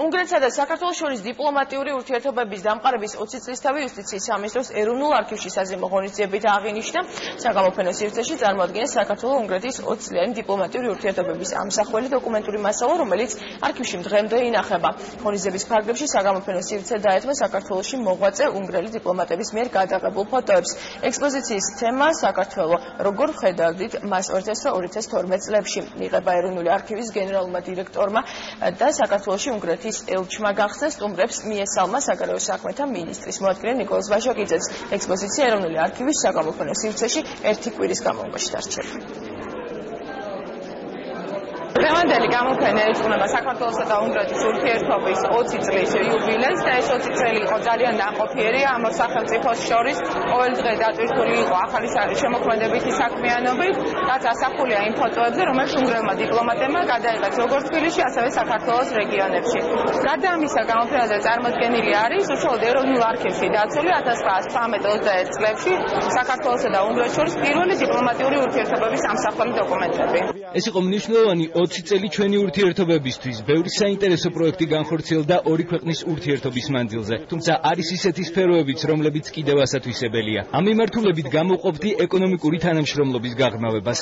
უნგრეთსა და საქართველოს შორის დიპლომატიური ურთიერთობების დამყარების 20 წლისთავი იუსტიციის სამინისტროს ეროვნულ არქივში საზეიმო ღონისძიებით აღინიშნა. საგამოფენო სივრცეში წარმოადგენს საქართველო-უნგრეთის 20 წლიანი დიპლომატიური ურთიერთობების ამსახველი დოკუმენტური მასალა, რომელიც არქივში დღემდე ინახება. ღონისძიების ფარგლებში საგამოფენო სივრცე დაეთმო საქართველოში მოღვაწე უნგრელი დიპლომატების მიერ გადაღებულ ფოტოებს. ექსპოზიციის თემა საქართველო როგორ ხედავდით მას 2012 წლებში. იღება ეროვნული არქივის გენერალურმა დირექტორმა და საქართველოში უნგრეთის ელჩმა გახსნა სტუმრებს მიესალმა საგარეო საქმეთა მინისტრის მოადგილე ნიკოლოზ ვაშაკიძეც. ექსპოზიცია ეროვნული არქივის საგამოფენო სივრცეში ერთი კვირის განმავლობაში დარჩება. დღევანდელი გამოფენა ეძღვნება საქართველოსა და უნგრეთის ურთიერთობის 20 წლის იუბილეს და ეს 20 წელი იყო ძალიან ნაყოფიერი ამ სახელმწიფოს შორის. ყოველ დღე დატვირთული იყო ახალი შემოქმედებითი საქმიანობით, რაც ასახულია იმ ფოტოებზე, რომელიც უნგრელმა დიპლომატებმა გადაიღეს როგორც თბილისში, ასევე საქართველოს რეგიონებში. გარდა ამისა, გამოფენაზე წარმოდგენილი არის უშუალოდ ეროვნულ არქივში დაცული 1918-21 წლებში საქართველოსა და უნგრეთის შორის პირველი დიპლომატიური ურთიერთობების ამსახველი დოკუმენტები. ეს იყო მნიშვნელოვანი 20 წელი ჩვენი ურთიერთობებისთვის. ბევრი საინტერესო პროექტი განხორციელდა ორი ქვეყნის ურთიერთობის მანძილზე. თუმცა არის ისეთი სფეროებიც, რომლებიც კიდევ ასათვისებელია. ამ მიმართულებით გამოვყოფდი ეკონომიკური თანამშრომლობის გაღრმავებას.